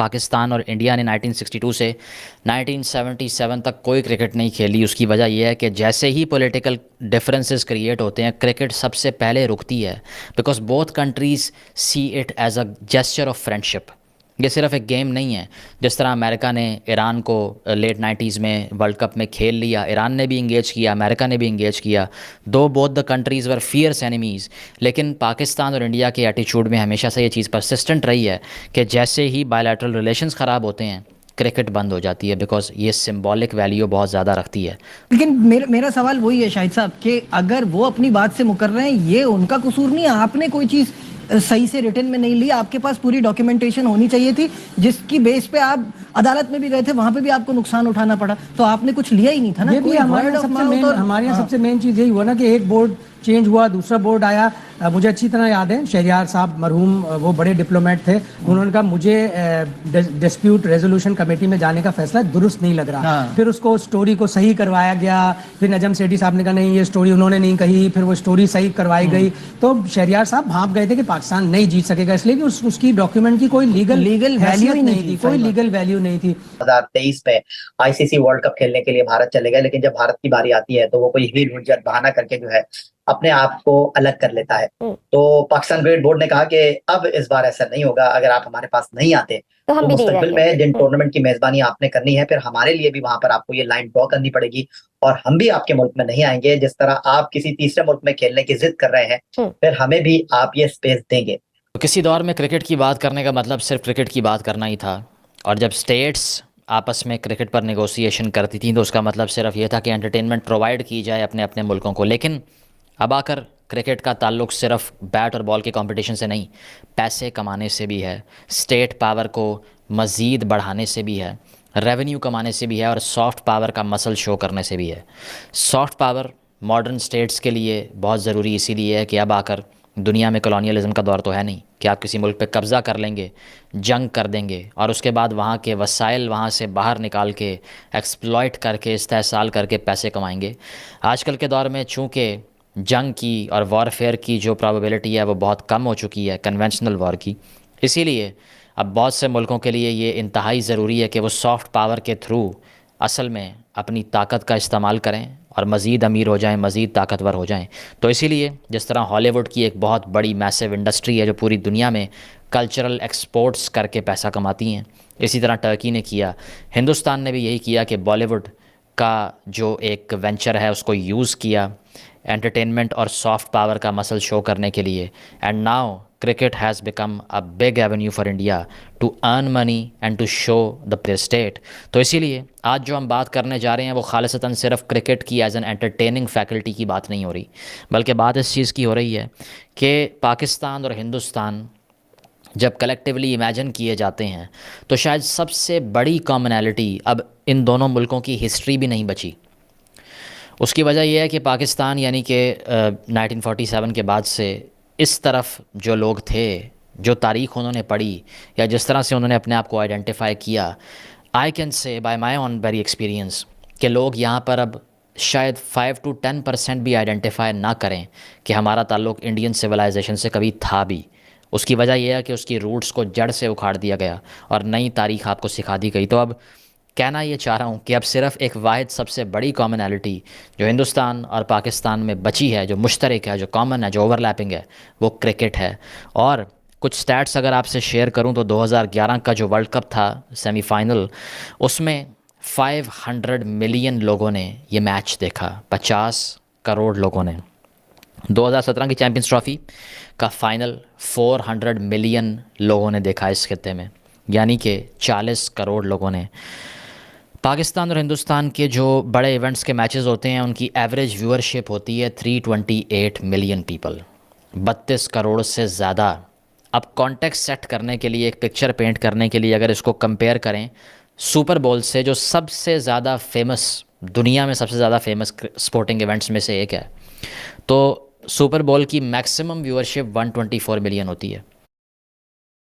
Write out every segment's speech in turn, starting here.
पाकिस्तान और इंडिया ने 1962 से 1977 तक कोई क्रिकेट नहीं खेली। उसकी वजह यह है कि जैसे ही पॉलिटिकल डिफरेंसेस क्रिएट होते हैं क्रिकेट सबसे पहले रुकती है, because both countries see it as a gesture of friendship. ये सिर्फ एक गेम नहीं है। जिस तरह अमेरिका ने ईरान को लेट 90s में वर्ल्ड कप में खेल लिया, ईरान ने भी इंगेज किया, अमेरिका ने भी इंगेज किया, though both the countries were fierce enemies. लेकिन पाकिस्तान और इंडिया के एटीट्यूड में हमेशा से ये चीज़ परसिस्टेंट रही है कि जैसे ही बायलैटरल रिलेशंस ख़राब होते हैं क्रिकेट बंद हो जाती है, बिकॉज ये सिंबॉलिक वैल्यू बहुत ज़्यादा रखती है। लेकिन मेरा सवाल वही है शाहिद साहब कि अगर वो अपनी बात से मुकर रहे हैं, ये उनका कसूर नहीं है। आपने कोई चीज़ सही से रिटर्न में नहीं ली, आपके पास पूरी डॉक्यूमेंटेशन होनी चाहिए थी जिसकी बेस पे आप अदालत में भी गए थे, वहां पे भी आपको नुकसान उठाना पड़ा, तो आपने कुछ लिया ही नहीं था ना। ये भी हमारे यहाँ सबसे मेन चीज़ यही हुआ ना कि एक बोर्ड चेंज हुआ, दूसरा बोर्ड आया। मुझे अच्छी तरह याद है शहरियार साहब मरहूम, वो बड़े डिप्लोमेट थे, उन्होंने कहा मुझे डिस्प्यूट रेजोल्यूशन कमेटी में जाने का फैसला दुरुस्त नहीं लग रहा। फिर उसको स्टोरी को सही करवाया गया, फिर नजम सेठी साहब ने कहा नहीं ये स्टोरी उन्होंने नहीं कही, फिर वो स्टोरी सही करवाई गई। तो शहरियार साहब भाप गए थे कि पाकिस्तान नहीं जीत सकेगा, इसलिए कि उसकी डॉक्यूमेंट की कोई लीगल वैल्यू नहीं थी, कोई लीगल वैल्यू नहीं थी। 2023 में आईसीसी वर्ल्ड कप खेलने के लिए भारत चले गए, लेकिन जब भारत की बारी आती है तो वो कोई हीर हुज्जत बहाना करके जो है अपने आप को अलग कर लेता है। तो पाकिस्तान क्रिकेट बोर्ड ने कहा कि अब इस बार ऐसा नहीं होगा, अगर आप हमारे पास नहीं आते तो मुस्तकबिल में जिन टूर्नामेंट की मेजबानी आपने करनी है फिर हमारे लिए भी वहां पर आपको ये लाइन ड्रॉ करनी पड़ेगी और हम भी आपके मुल्क में नहीं आएंगे। जिस तरह आप किसी तीसरे मुल्क में खेलने की जिद कर रहे हैं फिर हमें भी आप ये स्पेस देंगे। तो किसी दौर में क्रिकेट की बात करने का मतलब सिर्फ क्रिकेट की बात करना ही था, और जब स्टेट्स आपस में क्रिकेट पर नेगोशिएशन करती थी तो उसका मतलब सिर्फ ये था कि एंटरटेनमेंट प्रोवाइड की जाए अपने अपने मुल्कों को। लेकिन अब आकर क्रिकेट का ताल्लुक सिर्फ बैट और बॉल के कंपटीशन से नहीं, पैसे कमाने से भी है, स्टेट पावर को मज़ीद बढ़ाने से भी है, रेवेन्यू कमाने से भी है, और सॉफ्ट पावर का मसल शो करने से भी है। सॉफ्ट पावर मॉडर्न स्टेट्स के लिए बहुत ज़रूरी इसीलिए है कि अब आकर दुनिया में कॉलोनियलिज्म का दौर तो है नहीं कि आप किसी मुल्क पे कब्ज़ा कर लेंगे, जंग कर देंगे और उसके बाद वहाँ के वसाइल वहाँ से बाहर निकाल के एक्सप्लॉइट करके इस्तेहसाल करके पैसे कमाएंगे। आजकल के दौर में चूँकि जंग की और वॉरफेयर की जो प्रोबेबिलिटी है वो बहुत कम हो चुकी है कन्वेंशनल वॉर की, इसीलिए अब बहुत से मुल्कों के लिए ये इंतहाई ज़रूरी है कि वो सॉफ्ट पावर के थ्रू असल में अपनी ताकत का इस्तेमाल करें और मज़ीद अमीर हो जाएं, मज़ीद ताकतवर हो जाएं। तो इसीलिए जिस तरह हॉलीवुड की एक बहुत बड़ी मैसिव इंडस्ट्री है जो पूरी दुनिया में कल्चरल एक्सपोर्ट्स करके पैसा कमाती हैं, इसी तरह टर्की ने किया, हिंदुस्तान ने भी यही किया कि बॉलीवुड का जो एक वेंचर है उसको यूज़ किया एंटरटेनमेंट और सॉफ्ट पावर का मसल शो करने के लिए। And now cricket has become a big avenue for India to earn money and to show the state। तो इसीलिए आज जो हम बात करने जा रहे हैं वो खालिसतन सिर्फ क्रिकेट की एज एन एंटरटेनिंग फैकल्टी की बात नहीं हो रही, बल्कि बात इस चीज़ की हो रही है कि पाकिस्तान और हिंदुस्तान जब कलेक्टिवली इमेजिन किए जाते हैं तो शायद सबसे बड़ी कॉमनैलिटी अब इन दोनों मुल्कों की हिस्ट्री भी नहीं बची। उसकी वजह यह है कि पाकिस्तान यानी कि 1947 के बाद से इस तरफ जो लोग थे, जो तारीख़ उन्होंने पढ़ी या जिस तरह से उन्होंने अपने आप को आइडेंटिफाई किया, I can say by my own very experience कि लोग यहाँ पर अब शायद 5 to 10% भी आइडेंटिफाई ना करें कि हमारा ताल्लुक़ इंडियन सिविलाइजेशन से कभी था भी। उसकी वजह यह है कि उसकी रूट्स को जड़ से उखाड़ दिया गया और नई तारीख़ आपको सिखा दी गई। तो अब कहना ये चाह रहा हूँ कि अब सिर्फ एक वाहिद सबसे बड़ी कॉमनैलिटी जो हिंदुस्तान और पाकिस्तान में बची है, जो मुश्तरक है, जो कॉमन है, जो ओवरलैपिंग है, वो क्रिकेट है। और कुछ स्टैट्स अगर आपसे शेयर करूँ तो 2011 का जो वर्ल्ड कप था सेमीफाइनल, उसमें 500 मिलियन लोगों ने ये मैच देखा, 50 करोड़ लोगों ने। 2017 की चैम्पियंस ट्रॉफ़ी का फ़ाइनल 400 मिलियन लोगों ने देखा इस खित्ते में, यानी कि 40 करोड़ लोगों ने। पाकिस्तान और हिंदुस्तान के जो बड़े इवेंट्स के मैचेस होते हैं उनकी एवरेज व्यूअरशिप होती है 328 मिलियन पीपल, 32 करोड़ से ज़्यादा। अब कॉन्टेक्स्ट सेट करने के लिए, एक पिक्चर पेंट करने के लिए अगर इसको कंपेयर करें सुपर बोल से, जो सबसे ज़्यादा फेमस, दुनिया में सबसे ज़्यादा फेमस स्पोर्टिंग इवेंट्स में से एक है, तो सुपर बोल की मैक्सिमम व्यूअरशिप 124 मिलियन होती है।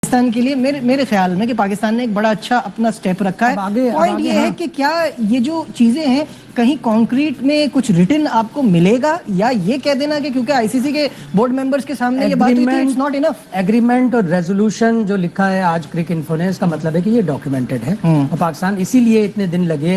पाकिस्तान के लिए मेरे ख्याल में कि पाकिस्तान ने एक बड़ा अच्छा अपना स्टेप रखा है। पॉइंट ये है कि क्या ये जो चीजें हैं कहीं कॉन्क्रीट में कुछ रिटन आपको मिलेगा, या ये कह देना कि क्योंकि आईसीसी के बोर्ड मेंबर्स के सामने ये बात हुई थी, इट्स नॉट इनफ? एग्रीमेंट और रेजोल्यूशन जो लिखा है आज क्रिक इन्फो ने, इसका मतलब है कि ये डॉक्यूमेंटेड है। और पाकिस्तान इसीलिए इतने दिन लगे,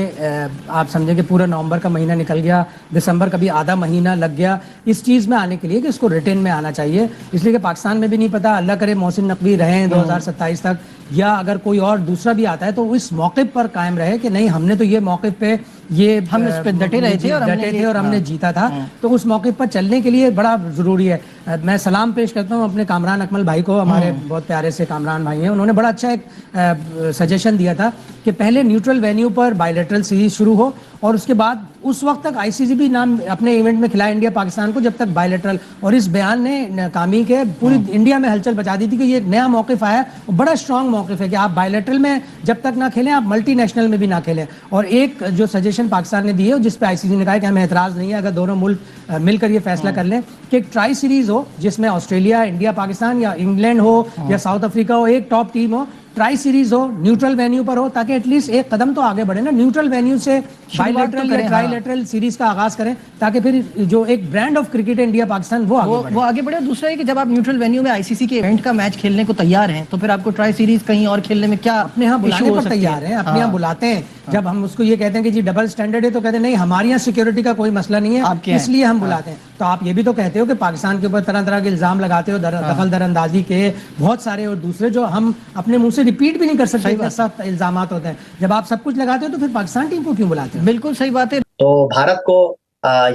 आप समझे कि पूरा नवंबर का महीना निकल गया, दिसंबर का भी आधा महीना लग गया इस चीज़ में आने के लिए कि इसको रिटर्न में आना चाहिए। इसलिए कि पाकिस्तान में भी नहीं पता, अल्लाह करे मोहसिन नकवी रहें 2027 तक, या अगर कोई और दूसरा भी आता है तो इस मौके पर कायम रहे कि नहीं, हमने तो ये मौके पे ये हम इस पे डटे रहे थे और हमने जीता था। तो उस मौके पर चलने के लिए बड़ा ज़रूरी है। मैं सलाम पेश करता हूँ अपने कामरान अकमल भाई को, हमारे बहुत प्यारे से कामरान भाई हैं। उन्होंने बड़ा अच्छा एक सजेशन दिया था कि पहले न्यूट्रल वेन्यू पर बायलैटरल सीरीज शुरू हो, और उसके बाद उस वक्त तक आईसीसी भी नाम अपने इवेंट में खिलाए इंडिया पाकिस्तान को, जब तक बायलैटरल। और इस बयान ने नाकामी के पूरी इंडिया में हलचल बचा दी थी कि ये एक नया मौक़िफ़ आया है, और बड़ा स्ट्रांग मौक़िफ़ है कि आप बायलैटरल में जब तक ना खेलें, आप मल्टीनेशनल में भी ना खेलें। और एक जो सजेशन पाकिस्तान ने दी है, जिस पे आईसीसी ने कहा कि हमें एतराज़ नहीं है अगर दोनों मुल्क मिलकर ये फैसला कर लें कि एक ट्राई सीरीज हो, जिसमें ऑस्ट्रेलिया, इंडिया, पाकिस्तान या इंग्लैंड हो या साउथ अफ्रीका हो, एक टॉप टीम हो, ट्राई सीरीज हो, न्यूट्रल वेन्यू पर हो, ताकि एटलीस्ट एक कदम तो आगे बढ़े ना। न्यूट्रल वेन्यू से बायलैटरल या ट्राइलैटरल सीरीज का आगाज करें, ताकि फिर जो एक brand of cricket India Pakistan वो आगे बढ़े। दूसरा है कि जब आप न्यूट्रल वेन्यू में आईसीसी के इवेंट का मैच खेलने को तैयार हैं, तो फिर आपको ट्राई सीरीज कहीं और खेलने में क्या अपने यहाँ बुलाने पर तैयार हैं, अपने यहाँ बुलाते हैं। जब हम उसको ये कहते हैं कि जी डबल स्टैंडर्ड है, तो कहते हैं नहीं, हमारे यहाँ सिक्योरिटी का कोई मसला नहीं है, इसलिए हम बुलाते हैं। तो आप ये भी तो कहते हो कि पाकिस्तान के ऊपर तरह तरह के इल्जाम लगाते हो, दखल दरअंदाजी के बहुत सारे, और दूसरे जो हम अपने मुंह से रिपीट भी नहीं कर सकते, सख्त इल्जाम होते हैं। जब आप सब कुछ लगाते हो तो फिर पाकिस्तान टीम को क्यों बुलाते हो? बिल्कुल सही बात है। तो भारत को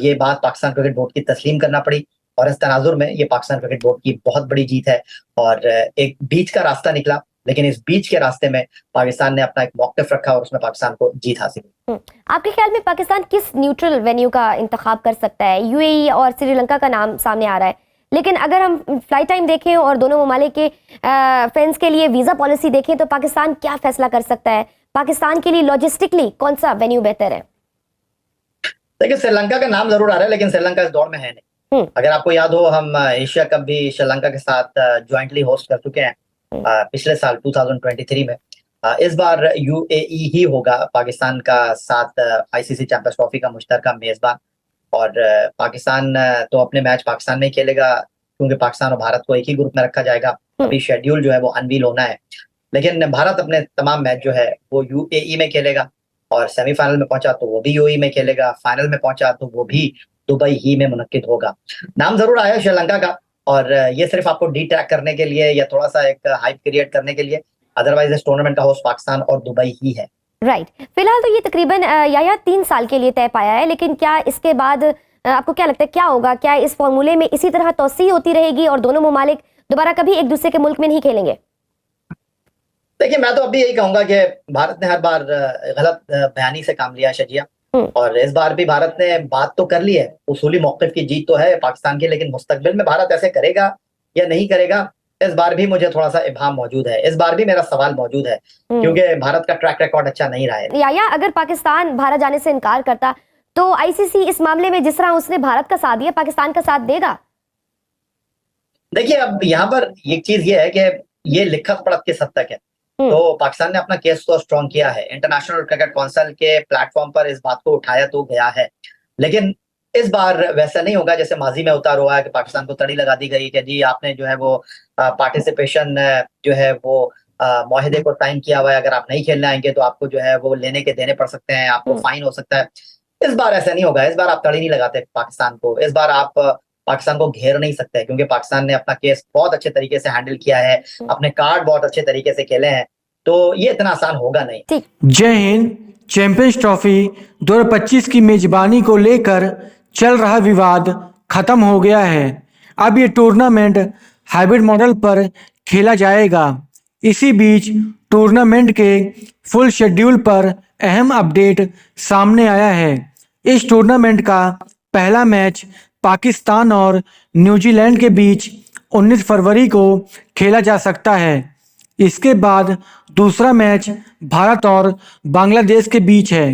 ये बात पाकिस्तान क्रिकेट बोर्ड की तस्लीम करना पड़ी, और इस तनाजुर में ये पाकिस्तान क्रिकेट बोर्ड की बहुत बड़ी जीत है, और एक बीच का रास्ता निकला। लेकिन इस बीच के रास्ते में पाकिस्तान ने अपना एक मौक़िफ़ रखा और उसमें पाकिस्तान को जीत हासिल हुई। आपके ख्याल में पाकिस्तान किस न्यूट्रल वेन्यू का इंतखाब कर सकता है? यूएई और श्रीलंका का नाम सामने आ रहा है, लेकिन अगर हम फ्लाइट टाइम देखें और दोनों ममालिक के फैंस के लिए वीज़ा पॉलिसी देखें, तो पाकिस्तान क्या फैसला कर सकता है? पाकिस्तान के लिए लॉजिस्टिकली कौन सा वेन्यू बेहतर है? देखिए, श्रीलंका का नाम जरूर आ रहा है, लेकिन श्रीलंका इस दौड़ में है नहीं। अगर आपको याद हो, हम एशिया कप भी श्रीलंका के साथ ज्वाइंटली होस्ट कर चुके हैं पिछले साल 2023 में। इस बार यूएई ही होगा पाकिस्तान का साथ आईसीसी चैंपियंस ट्रॉफी का मुश्तरका मेजबान, और पाकिस्तान तो अपने मैच पाकिस्तान में ही खेलेगा, क्योंकि पाकिस्तान और भारत को एक ही ग्रुप में रखा जाएगा। अभी शेड्यूल जो है वो अनवील होना है, लेकिन भारत अपने तमाम मैच जो है वो यूएई में खेलेगा, और सेमीफाइनल में पहुंचा तो वो भी यूएई में खेलेगा, फाइनल में पहुंचा तो वो भी दुबई ही में मुनक्किद होगा। नाम जरूर आया श्रीलंका का, और ये सिर्फ आपको डिट्रैक करने के लिए या थोड़ा सा एक हाइप क्रिएट करने के लिए, अदरवाइज इस टूर्नामेंट का होस्ट पाकिस्तान और दुबई ही है। राइट। फिलहाल तो ये तकरीबन या 3 साल के लिए तय पाया है, लेकिन क्या इसके बाद आपको क्या लगता है क्या होगा? क्या इस फॉर्मूले में इसी तरह तोसी होती रहेगी और दोनों ममालिक दोबारा कभी एक दूसरे के मुल्क में नहीं खेलेंगे? देखिए, मैं तो अभी यही कहूंगा कि भारत ने हर बार गलत बयानी से काम लिया शजिया, और इस बार भी भारत ने बात तो कर ली है, उसूली मौक़िफ़ की जीत तो है पाकिस्तान की, लेकिन मुस्तकबिल में भारत ऐसे करेगा या नहीं करेगा, इस बार भी मुझे थोड़ा सा इब्हाम मौजूद है। इस बार भी मेरा सवाल मौजूद है, क्योंकि भारत का ट्रैक रिकॉर्ड अच्छा नहीं रहा है। या अगर पाकिस्तान भारत जाने से इनकार करता, तो आईसीसी इस मामले में जिस तरह उसने भारत का साथ दिया, पाकिस्तान का साथ देगा? देखिए, अब यहाँ पर एक चीज ये है कि ये लिखत पढ़त के हद तक है। तो पाकिस्तान ने अपना केस तो स्ट्रॉन्ग किया है, इंटरनेशनल क्रिकेट काउंसिल के प्लेटफॉर्म पर इस बात को उठाया तो गया है, लेकिन इस बार वैसा नहीं होगा जैसे माजी में उतार हुआ है कि पाकिस्तान को तड़ी लगा दी गई कि जी आपने जो है वो पार्टिसिपेशन जो है वो मुआहदे को साइन किया हुआ है, अगर आप नहीं खेलने आएंगे तो आपको जो है वो लेने के देने पड़ सकते हैं, आपको फाइन हो सकता है। इस बार ऐसा नहीं होगा, इस बार आप तड़ी नहीं लगाते पाकिस्तान को, इस बार आप पाकिस्तान को घेर नहीं सकते, क्योंकि पाकिस्तान ने अपना केस बहुत अच्छे तरीके से हैंडल किया है, अपने कार्ड बहुत अच्छे तरीके से खेले हैं, तो ये इतना आसान होगा नहीं। जय हिंद। चैंपियंस ट्रॉफी 2025 की मेजबानी को लेकर चल रहा विवाद खत्म हो गया है। अब ये टूर्नामेंट हाइब्रिड मॉडल पर खेला जाएगा। इसी बीच टूर्नामेंट के फुल शेड्यूल पर अहम अपडेट सामने आया है। इस टूर्नामेंट का पहला मैच पाकिस्तान और न्यूजीलैंड के बीच 19 फरवरी को खेला जा सकता है। इसके बाद दूसरा मैच भारत और बांग्लादेश के बीच है।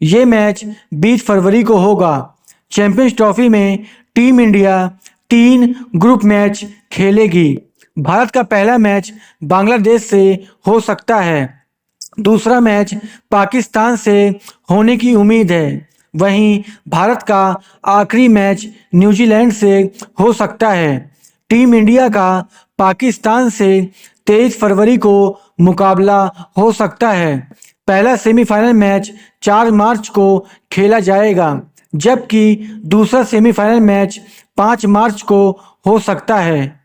ये मैच 20 फरवरी को होगा। चैंपियंस ट्रॉफी में टीम इंडिया 3 ग्रुप मैच खेलेगी। भारत का पहला मैच बांग्लादेश से हो सकता है, दूसरा मैच पाकिस्तान से होने की उम्मीद है। वहीं भारत का आखिरी मैच न्यूजीलैंड से हो सकता है। टीम इंडिया का पाकिस्तान से 23 फरवरी को मुकाबला हो सकता है। पहला सेमीफाइनल मैच 4 मार्च को खेला जाएगा, जबकि दूसरा सेमीफाइनल मैच 5 मार्च को हो सकता है।